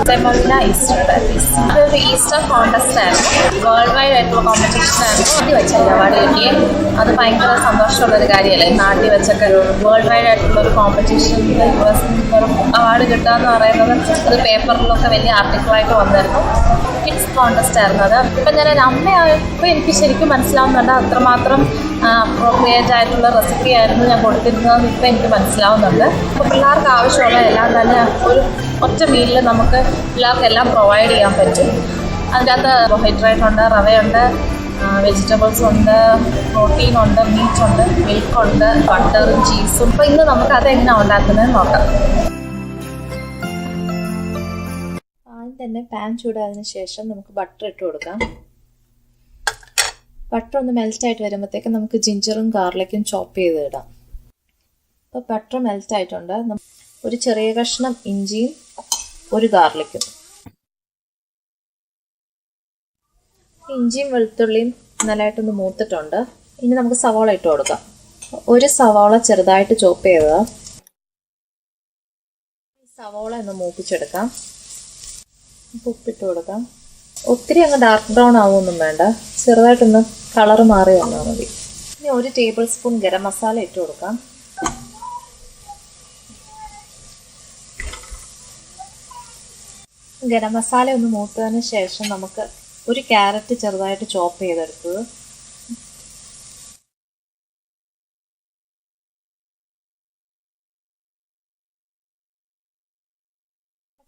Semolina Easter Patties. ഇതൊരു Easter contest ആയിരുന്നു. World wide ആയിട്ടുള്ള കോമ്പറ്റീഷൻ ആയിരുന്നു. നാട്ടിൽ വെച്ചല്ല അവാർഡ് കിട്ടിയേ. അത് ഭയങ്കര സന്തോഷമുള്ളൊരു കാര്യമല്ലേ, നാട്ടിൽ വെച്ചൊക്കെ വേൾഡ് വൈഡ് ആയിട്ടുള്ള ഒരു കോമ്പറ്റീഷനിൽ അവാർഡ് കിട്ടുക എന്ന് പറയുന്നത്. അത് പേപ്പറിലൊക്കെ വലിയ ആർട്ടിക്കിളായിട്ട് വന്നിരുന്നു. കിഡ്സ് കോൺടെസ്റ്റ് ആയിരുന്നു അത്. ഇപ്പം ഞാനൊരു അമ്മയായപ്പോൾ എനിക്ക് ശരിക്കും മനസ്സിലാവുന്നുണ്ട് അത്രമാത്രം അപ്രോപ്രിയേറ്റ് ആയിട്ടുള്ള റെസിപ്പി ആയിരുന്നു ഞാൻ കൊടുത്തിരുന്നതെന്ന് ഇപ്പം എനിക്ക് മനസ്സിലാവുന്നുണ്ട്. അപ്പോൾ പിള്ളേർക്ക് ആവശ്യമുള്ള എല്ലാം തന്നെ ഒരു ഒറ്റ മീലിൽ നമുക്ക് പിള്ളേർക്കെല്ലാം പ്രൊവൈഡ് ചെയ്യാൻ പറ്റും. അതിൻ്റെ അകത്ത് കാർബോഹൈഡ്രേറ്റ് ഉണ്ട്, റവയുണ്ട്, വെജിറ്റബിൾസ് ഉണ്ട്, പ്രോട്ടീൻ ഉണ്ട്, മീറ്റ് ഉണ്ട്, മിൽക്കുണ്ട്, ബട്ടറും ചീസും. അപ്പോൾ ഇന്ന് നമുക്ക് അതെങ്ങനെയാണ് ഉണ്ടാക്കുന്നത് നോക്കാം. ആദ്യം തന്നെ പാൻ ചൂടായതിനു ശേഷം നമുക്ക് ബട്ടർ ഇട്ട് കൊടുക്കാം. ബട്ടർ ഒന്ന് മെൽറ്റായിട്ട് വരുമ്പോഴത്തേക്ക് നമുക്ക് ജിഞ്ചറും ഗാർലിക്കും ചോപ്പ് ചെയ്ത് ഇടാം. അപ്പോൾ ബട്ടർ മെൽറ്റായിട്ടുണ്ട്. ഒരു ചെറിയ കഷ്ണം ഇഞ്ചിയും ഒരു ഗാർലിക്കും. ഇഞ്ചിയും വെളുത്തുള്ളിയും നല്ലതായിട്ടൊന്ന് മൂത്തിട്ടുണ്ട്. ഇനി നമുക്ക് സവാള ഇട്ട് കൊടുക്കാം. ഒരു സവാള ചെറുതായിട്ട് ചോപ്പ് ചെയ്തതാ. സവാള ഒന്ന് മൂപ്പിച്ചെടുക്കാം. ഉപ്പിട്ട് കൊടുക്കാം. ഒത്തിരി അങ്ങ് ഡാർക്ക് ബ്രൗൺ ആവുമൊന്നും വേണ്ട, ചെറുതായിട്ടൊന്ന് കളർ മാറി വന്നാൽ മതി. ഇനി 1 ടേബിൾ സ്പൂൺ ഗരം മസാല ഇട്ട് കൊടുക്കാം. ഗരം മസാല ഒന്ന് മൂത്തതിന് ശേഷം നമുക്ക് ഒരു ക്യാരറ്റ് ചെറുതായിട്ട് ചോപ്പ് ചെയ്തെടുത്തത്,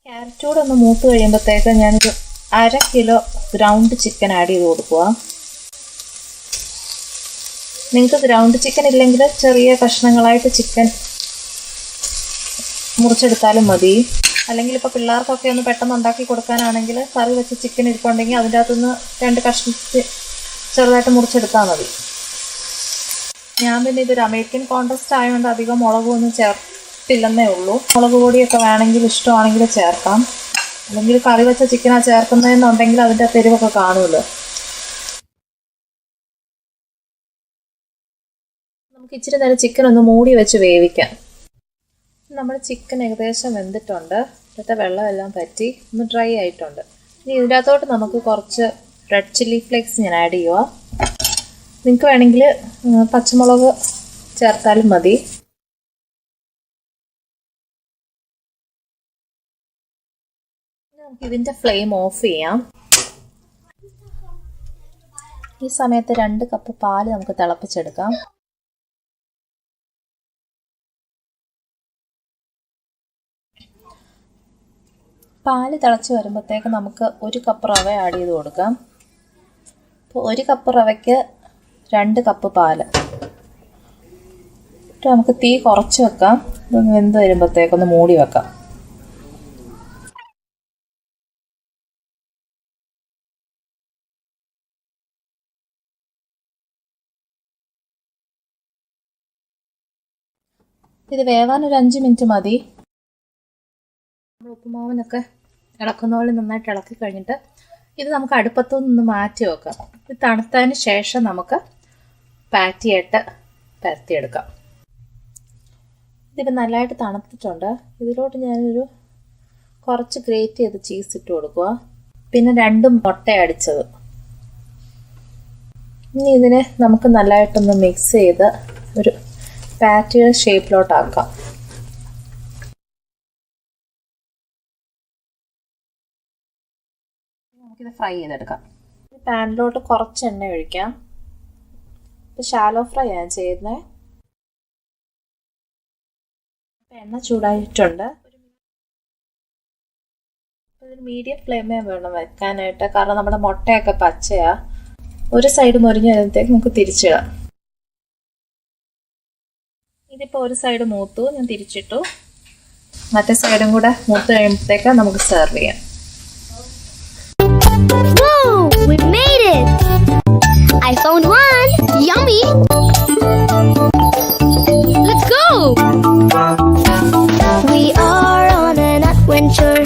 ക്യാരറ്റ് കൂടെ ഒന്ന് മൂത്ത് കഴിയുമ്പോഴത്തേക്ക് ഞാനൊരു 1/2 കിലോ ഗ്രൗണ്ട് ചിക്കൻ ആഡ് ചെയ്ത് കൊടുക്കുക. നിങ്ങൾക്ക് ഗ്രൗണ്ട് ചിക്കൻ ഇല്ലെങ്കിൽ ചെറിയ കഷ്ണങ്ങളായിട്ട് ചിക്കൻ മുറിച്ചെടുത്താലും മതി. അല്ലെങ്കിൽ ഇപ്പോൾ പിള്ളേർക്കൊക്കെ ഒന്ന് പെട്ടെന്ന് ഉണ്ടാക്കി കൊടുക്കാനാണെങ്കിൽ കറി വെച്ച് ചിക്കൻ ഇരിപ്പുണ്ടെങ്കിൽ അതിൻ്റെ അകത്തുനിന്ന് 2 കഷ്ണത്തിൽ ചെറുതായിട്ട് മുറിച്ചെടുത്താൽ മതി. ഞാൻ പിന്നെ ഇതൊരു അമേരിക്കൻ കോൺടെസ്റ്റ് ആയതുകൊണ്ട് അധികം മുളകൊന്നും ചേർത്തില്ലെന്നേ ഉള്ളൂ. മുളക് പൊടിയൊക്കെ വേണമെങ്കിൽ ഇഷ്ടമാണെങ്കിൽ ചേർക്കാം. അല്ലെങ്കിൽ കറി വെച്ച ചിക്കനാണ് ചേർക്കുന്നതെന്നുണ്ടെങ്കിൽ അതിൻ്റെ തെരുവൊക്കെ കാണുമല്ലോ. നമുക്ക് ഇച്ചിരി നേരം ചിക്കൻ ഒന്ന് മൂടി വെച്ച് വേവിക്കാം. നമ്മുടെ ചിക്കൻ ഏകദേശം വെന്തിട്ടുണ്ട്. ഇപ്പോഴത്തെ വെള്ളമെല്ലാം പറ്റി ഒന്ന് ഡ്രൈ ആയിട്ടുണ്ട്. ഇനി ഇതിൻ്റെ അകത്തോട്ട് നമുക്ക് കുറച്ച് റെഡ് ചില്ലി ഫ്ലേക്സ് ഞാൻ ആഡ് ചെയ്യുക. നിങ്ങൾക്ക് വേണമെങ്കിൽ പച്ചമുളക് ചേർത്താലും മതി. നമുക്ക് ഇതിൻ്റെ ഫ്ലെയിം ഓഫ് ചെയ്യാം. ഈ സമയത്ത് 2 കപ്പ് പാല് നമുക്ക് തിളപ്പിച്ചെടുക്കാം. പാല് തിളച്ച് വരുമ്പോഴത്തേക്ക് നമുക്ക് 1 കപ്പ് റവ ആഡ് ചെയ്ത് കൊടുക്കാം. അപ്പോൾ 1 കപ്പ് റവയ്ക്ക് 2 കപ്പ് പാല്. നമുക്ക് തീ കുറച്ച് വെക്കാം. ഇതൊന്ന് വെന്ത് വരുമ്പോഴത്തേക്കൊന്ന് മൂടി വെക്കാം. ഇത് വേവാൻ ഒരു 5 മിനിറ്റ് മതി. നമ്മൾ ഉപ്പുമാവിനൊക്കെ ഇളക്കുന്ന പോലെ നന്നായിട്ട് ഇളക്കി കഴിഞ്ഞിട്ട് ഇത് നമുക്ക് അടുപ്പത്തുനിന്ന് മാറ്റി വെക്കാം. ഇത് തണുത്തതിന് ശേഷം നമുക്ക് പാറ്റിയായിട്ട് പരത്തിയെടുക്കാം. ഇതിപ്പോൾ നല്ലതായിട്ട് തണുത്തിട്ടുണ്ട്. ഇതിലോട്ട് ഞാനൊരു കുറച്ച് ഗ്രേറ്റ് ചെയ്ത് ചീസ് ഇട്ട് കൊടുക്കുക. പിന്നെ 2 മുട്ട അടിച്ചത്. ഇനി ഇതിനെ നമുക്ക് നല്ലതായിട്ടൊന്ന് മിക്സ് ചെയ്ത് ഒരു പാറ്റിയുടെ ഷേപ്പിലോട്ടാക്കാം. നമുക്കിത് ഫ്രൈ ചെയ്തെടുക്കാം. പാനിലോട്ട് കുറച്ച് എണ്ണ ഒഴിക്കാം. ഇത് ഷാലോ ഫ്രൈ ആണ് ചെയ്യുന്നത്. എണ്ണ ചൂടായിട്ടുണ്ട്. ഒരു മീഡിയം ഫ്ലെയിമേ വേണം വെക്കാനായിട്ട്, കാരണം നമ്മുടെ മുട്ടയൊക്കെ പച്ചയാ. ഒരു സൈഡ് മൊരിഞ്ഞ് വരുമ്പോഴത്തേക്ക് നമുക്ക് തിരിച്ചിടാം. ഇതിപ്പോൾ ഒരു സൈഡ് മൂത്തു, ഞാൻ തിരിച്ചിട്ടു. മറ്റേ സൈഡും കൂടെ മൂത്ത് കഴിയുമ്പോഴത്തേക്ക് നമുക്ക് സെർവ് ചെയ്യാം. Whoa! We made it! I found one! Yummy! Let's go! We are on an adventure.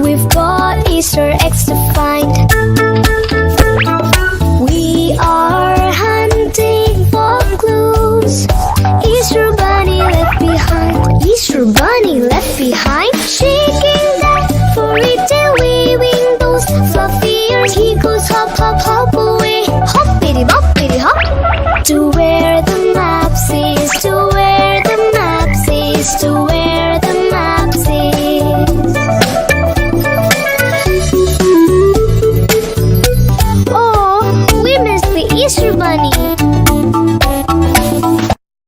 We've got Easter eggs to